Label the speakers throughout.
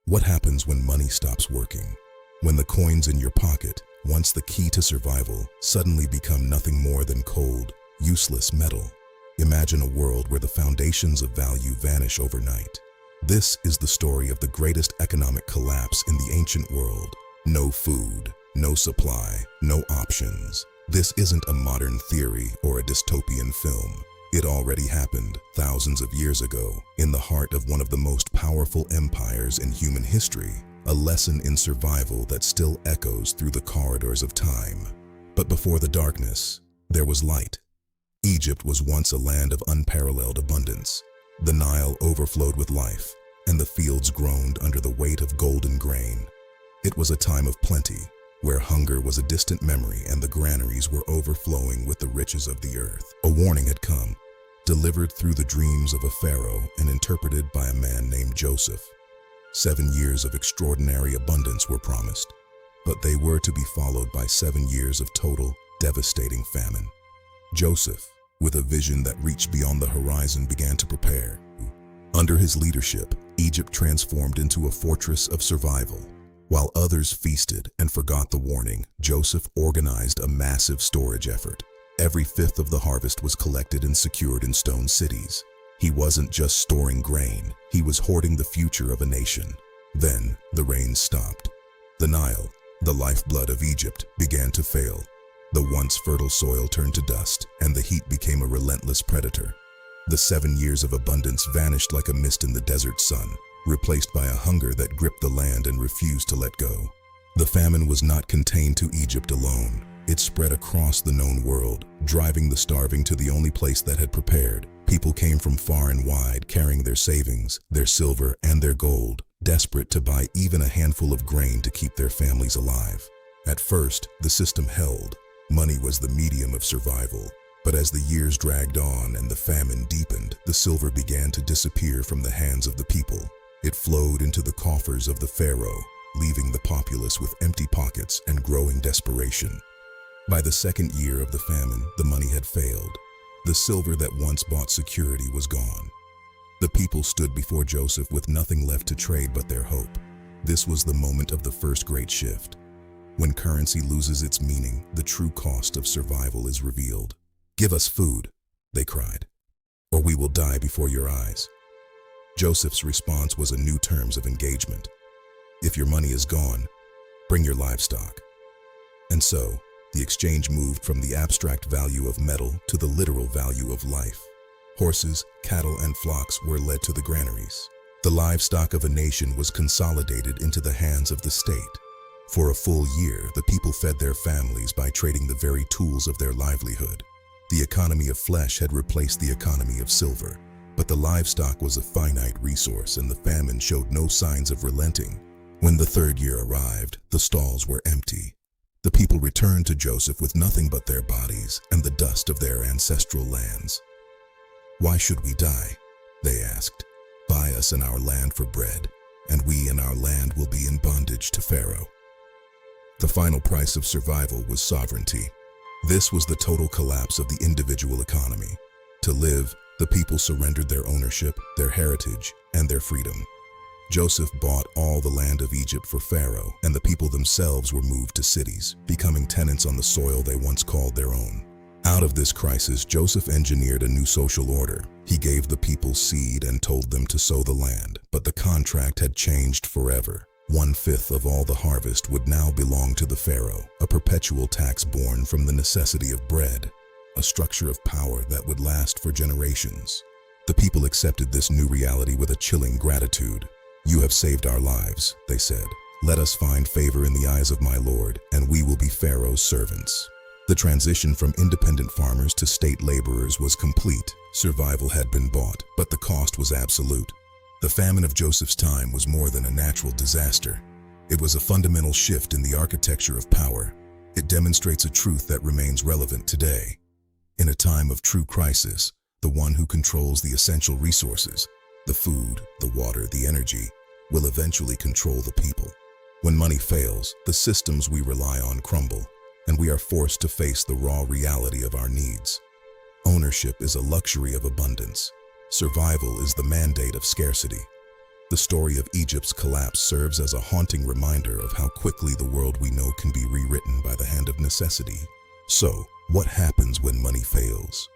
Speaker 1: What happens when money stops working? When the coins in your pocket, once the key to survival, suddenly become nothing more than cold, useless metal. Imagine a world where the foundations of value vanish overnight. This is the story of the greatest economic collapse in the ancient world. No food, no supply, no options. This isn't a modern theory or a dystopian film. It already happened thousands of years ago in the heart of one of the most powerful empires in human history, a lesson in survival that still echoes through the corridors of time. But before the darkness, there was light. Egypt was once a land of unparalleled abundance. The Nile overflowed with life, and the fields groaned under the weight of golden grain. It was a time of plenty, where hunger was a distant memory and the granaries were overflowing with the riches of the earth. A warning had come, delivered through the dreams of a pharaoh and interpreted by a man named Joseph. 7 years of extraordinary abundance were promised, but they were to be followed by 7 years of total, devastating famine. Joseph, with a vision that reached beyond the horizon, began to prepare. Under his leadership, Egypt transformed into a fortress of survival. While others feasted and forgot the warning, Joseph organized a massive storage effort. Every fifth of the harvest was collected and secured in stone cities. He wasn't just storing grain, he was hoarding the future of a nation. Then, the rains stopped. The Nile, the lifeblood of Egypt, began to fail. The once fertile soil turned to dust, and the heat became a relentless predator. The 7 years of abundance vanished like a mist in the desert sun, replaced by a hunger that gripped the land and refused to let go. The famine was not contained to Egypt alone. It spread across the known world, driving the starving to the only place that had prepared. People came from far and wide, carrying their savings, their silver, and their gold, desperate to buy even a handful of grain to keep their families alive. At first, the system held. Money was the medium of survival. But as the years dragged on and the famine deepened, the silver began to disappear from the hands of the people. It flowed into the coffers of the pharaoh, leaving the populace with empty pockets and growing desperation. By the second year of the famine, the money had failed. The silver that once bought security was gone. The people stood before Joseph with nothing left to trade but their hope. This was the moment of the first great shift. When currency loses its meaning, the true cost of survival is revealed. "Give us food," they cried, "or we will die before your eyes." Joseph's response was a new terms of engagement. "If your money is gone, bring your livestock." And so, the exchange moved from the abstract value of metal to the literal value of life. Horses, cattle, and flocks were led to the granaries. The livestock of a nation was consolidated into the hands of the state. For a full year, the people fed their families by trading the very tools of their livelihood. The economy of flesh had replaced the economy of silver, but the livestock was a finite resource and the famine showed no signs of relenting. When the third year arrived, the stalls were empty. The people returned to Joseph with nothing but their bodies and the dust of their ancestral lands. "Why should we die?" they asked. "Buy us and our land for bread, and we and our land will be in bondage to Pharaoh." The final price of survival was sovereignty. This was the total collapse of the individual economy. To live, the people surrendered their ownership, their heritage, and their freedom. Joseph bought all the land of Egypt for Pharaoh, and the people themselves were moved to cities, becoming tenants on the soil they once called their own. Out of this crisis, Joseph engineered a new social order. He gave the people seed and told them to sow the land, but the contract had changed forever. 1/5 of all the harvest would now belong to the pharaoh, a perpetual tax born from the necessity of bread, a structure of power that would last for generations. The people accepted this new reality with a chilling gratitude. "You have saved our lives," they said. "Let us find favor in the eyes of my Lord, and we will be Pharaoh's servants." The transition from independent farmers to state laborers was complete. Survival had been bought, but the cost was absolute. The famine of Joseph's time was more than a natural disaster. It was a fundamental shift in the architecture of power. It demonstrates a truth that remains relevant today. In a time of true crisis, the one who controls the essential resources, the food, the water, the energy, will eventually control the people. When money fails, the systems we rely on crumble, and we are forced to face the raw reality of our needs. Ownership is a luxury of abundance. Survival is the mandate of scarcity. The story of Egypt's collapse serves as a haunting reminder of how quickly the world we know can be rewritten by the hand of necessity. So, what happens when money fails?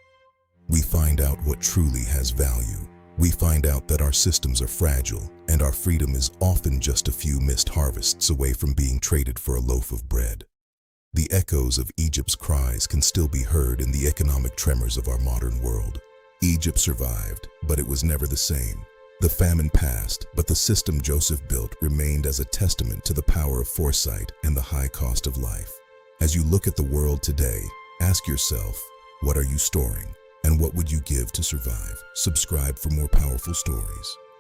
Speaker 1: We find out what truly has value. We find out that our systems are fragile, and our freedom is often just a few missed harvests away from being traded for a loaf of bread. The echoes of Egypt's cries can still be heard in the economic tremors of our modern world. Egypt survived, but it was never the same. The famine passed, but the system Joseph built remained as a testament to the power of foresight and the high cost of life. As you look at the world today, ask yourself, what are you storing? And what would you give to survive? Subscribe for more powerful stories.